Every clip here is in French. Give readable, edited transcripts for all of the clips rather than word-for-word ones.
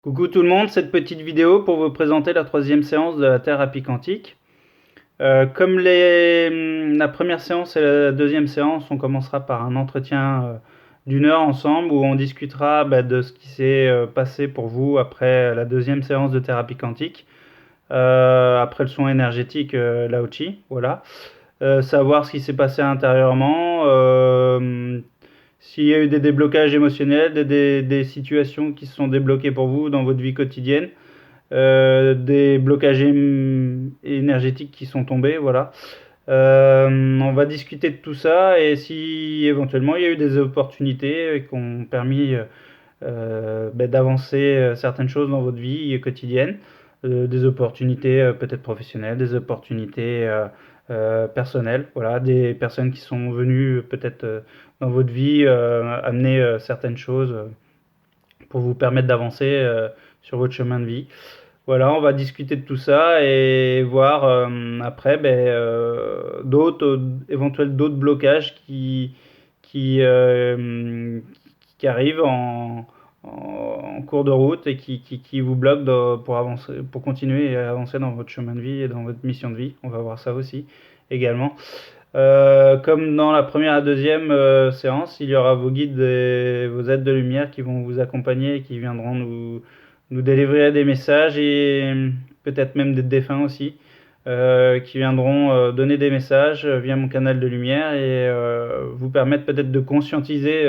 Coucou tout le monde, cette petite vidéo pour vous présenter la troisième séance de la thérapie quantique. Comme la première séance et la deuxième séance, on commencera par un entretien d'une heure ensemble où on discutera de ce qui s'est passé pour vous après la deuxième séance de thérapie quantique, après le soin énergétique Lao Chi, voilà. Savoir ce qui s'est passé intérieurement, s'il y a eu des déblocages émotionnels, des situations qui se sont débloquées pour vous dans votre vie quotidienne, des blocages énergétiques qui sont tombés, voilà. On va discuter de tout ça et si éventuellement il y a eu des opportunités qui ont permis d'avancer certaines choses dans votre vie quotidienne, des opportunités peut-être professionnelles, des opportunités personnelles, voilà, des personnes qui sont venues peut-être dans votre vie amener certaines choses pour vous permettre d'avancer sur votre chemin de vie. Voilà, on va discuter de tout ça et voir après éventuels d'autres blocages qui, euh, qui arrivent en cours de route et qui vous bloquent pour avancer, pour continuer à avancer dans votre chemin de vie et dans votre mission de vie. On va voir ça aussi également. Comme dans la première et deuxième séance, il y aura vos guides et vos aides de lumière qui vont vous accompagner et qui viendront nous délivrer des messages et peut-être même des défunts aussi, qui viendront donner des messages via mon canal de lumière et vous permettre peut-être de conscientiser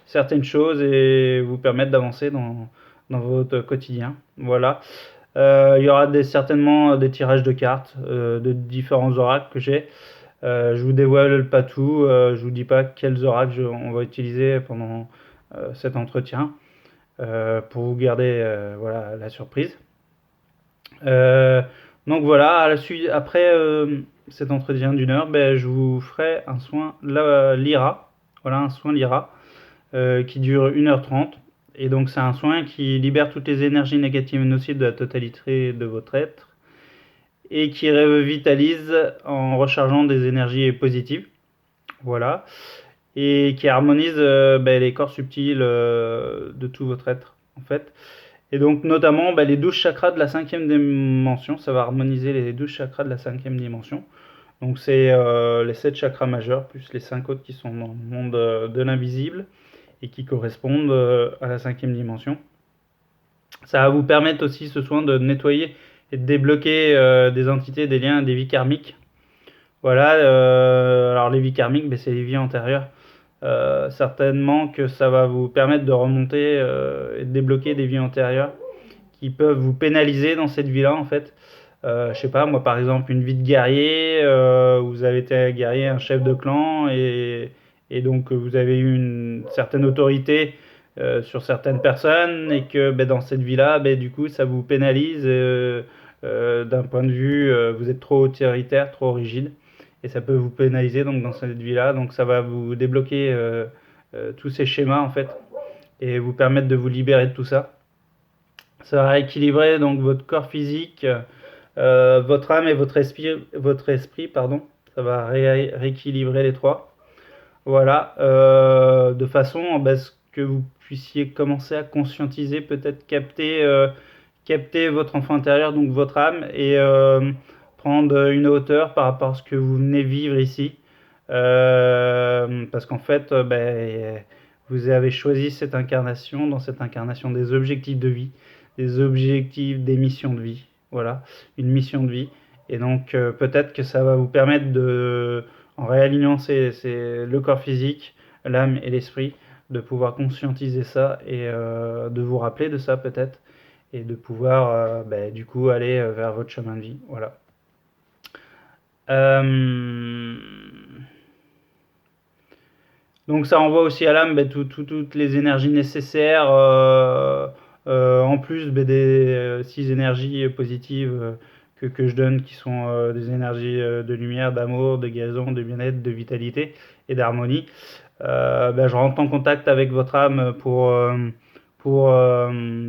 certaines choses et vous permettre d'avancer dans votre quotidien. Voilà. Il y aura certainement des tirages de cartes de différents oracles que j'ai. Je vous dévoile pas tout, je vous dis pas quels oracles on va utiliser pendant cet entretien pour vous garder voilà, la surprise. Euh, donc voilà, à la suite, après cet entretien d'une heure, je vous ferai un soin Lyra, voilà, un soin Lyra qui dure 1h30. Et donc c'est un soin qui libère toutes les énergies négatives et nocives de la totalité de votre être et qui revitalise en rechargeant des énergies positives. Voilà. Et qui harmonise les corps subtils de tout votre être, en fait. Et donc, notamment, les 12 chakras de la cinquième dimension, ça va harmoniser les 12 chakras de la cinquième dimension. Donc, c'est les 7 chakras majeurs, plus les 5 autres qui sont dans le monde de l'invisible et qui correspondent à la cinquième dimension. Ça va vous permettre aussi ce soin de nettoyer et de débloquer des entités, des liens, des vies karmiques. Voilà, alors les vies karmiques, c'est les vies antérieures. Certainement que ça va vous permettre de remonter et de débloquer des vies antérieures qui peuvent vous pénaliser dans cette vie-là, en fait. Je sais pas, moi par exemple, une vie de guerrier, vous avez été guerrier, un chef de clan, et donc vous avez eu une certaine autorité sur certaines personnes, et que dans cette vie-là, du coup, ça vous pénalise d'un point de vue, vous êtes trop autoritaire, trop rigide, et ça peut vous pénaliser donc dans cette vie-là. Donc ça va vous débloquer tous ces schémas en fait, et vous permettre de vous libérer de tout ça. Ça va rééquilibrer donc votre corps physique, votre âme et votre esprit, pardon. Ça va rééquilibrer les trois. Voilà, de façon à ce que vous puissiez commencer à conscientiser, peut-être capter votre enfant intérieur, donc votre âme, et prendre une hauteur par rapport à ce que vous venez vivre ici. Parce qu'en fait, vous avez choisi cette incarnation, dans cette incarnation, des objectifs de vie, des objectifs, des missions de vie. Voilà, une mission de vie. Et donc, peut-être que ça va vous permettre de, en réalignant le corps physique, l'âme et l'esprit, de pouvoir conscientiser ça et de vous rappeler de ça peut-être et de pouvoir du coup aller vers votre chemin de vie. Voilà. Euh, Donc ça envoie aussi à l'âme toutes les énergies nécessaires, en plus des 6 énergies positives que je donne, qui sont des énergies de lumière, d'amour, de guérison, de bien-être, de vitalité et d'harmonie. Je rentre en contact avec votre âme pour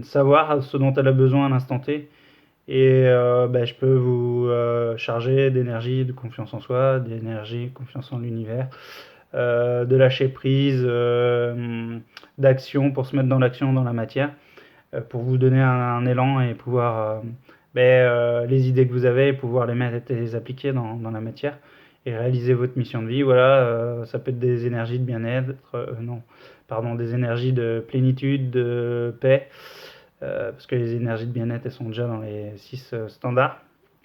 savoir ce dont elle a besoin à l'instant T. Et je peux vous charger d'énergie, de confiance en soi, d'énergie, confiance en l'univers, de lâcher prise, d'action pour se mettre dans l'action, dans la matière. pour vous donner un élan et pouvoir les idées que vous avez, pouvoir les mettre et les appliquer dans la matière et réaliser votre mission de vie. Voilà, ça peut être des énergies de bien-être, non, pardon, des énergies de plénitude, de paix, parce que les énergies de bien-être, elles sont déjà dans les 6 standards.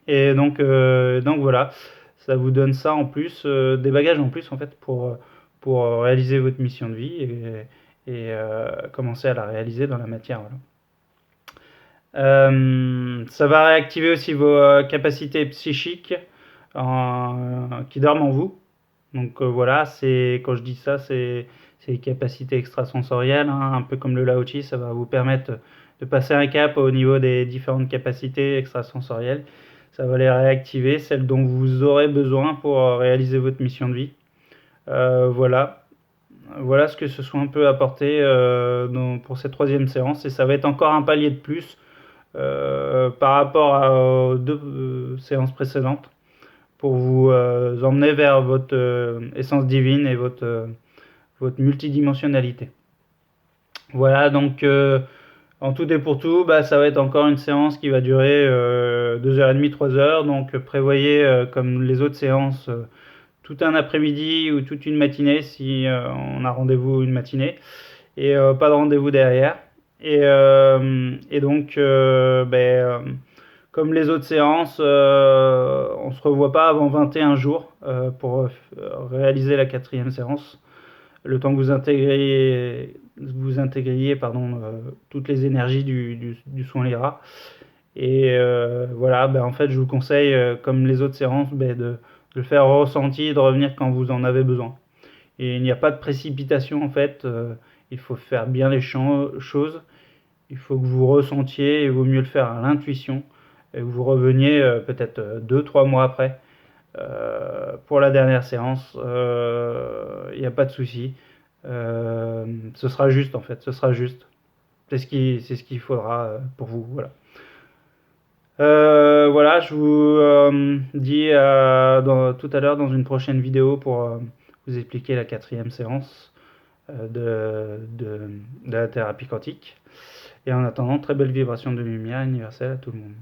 Et donc voilà, ça vous donne ça en plus, des bagages en plus en fait pour réaliser votre mission de vie et commencer à la réaliser dans la matière. Voilà. Ça va réactiver aussi vos capacités psychiques qui dorment en vous. Donc voilà, quand je dis ça, c'est les capacités extrasensorielles, hein, un peu comme le Lao Tzu, ça va vous permettre de passer un cap au niveau des différentes capacités extrasensorielles. Ça va les réactiver, celles dont vous aurez besoin pour réaliser votre mission de vie. Voilà. Voilà ce que ce soit un peu apporté pour cette troisième séance, et ça va être encore un palier de plus par rapport aux deux séances précédentes pour vous emmener vers votre essence divine et votre multidimensionnalité. Voilà, donc en tout et pour tout, ça va être encore une séance qui va durer 2h30, 3 heures. Donc prévoyez, comme les autres séances, tout un après-midi ou toute une matinée si on a rendez-vous une matinée, et pas de rendez-vous derrière. Et donc, comme les autres séances, on se revoit pas avant 21 jours pour réaliser la quatrième séance. Le temps que vous intégriez toutes les énergies du soin Lyra. Et voilà, en fait, je vous conseille, comme les autres séances, de le faire ressentir, de revenir quand vous en avez besoin. Et il n'y a pas de précipitation, en fait. Il faut faire bien les choses. Il faut que vous ressentiez, et il vaut mieux le faire à l'intuition. Et vous reveniez peut-être 2-3 mois après pour la dernière séance. Il n'y a pas de souci. Ce sera juste, en fait. Ce sera juste. C'est ce qu'il faudra pour vous. Voilà. Voilà, je vous dis tout à l'heure dans une prochaine vidéo pour vous expliquer la quatrième séance de la thérapie quantique. Et en attendant, très belle vibration de lumière universelle à tout le monde.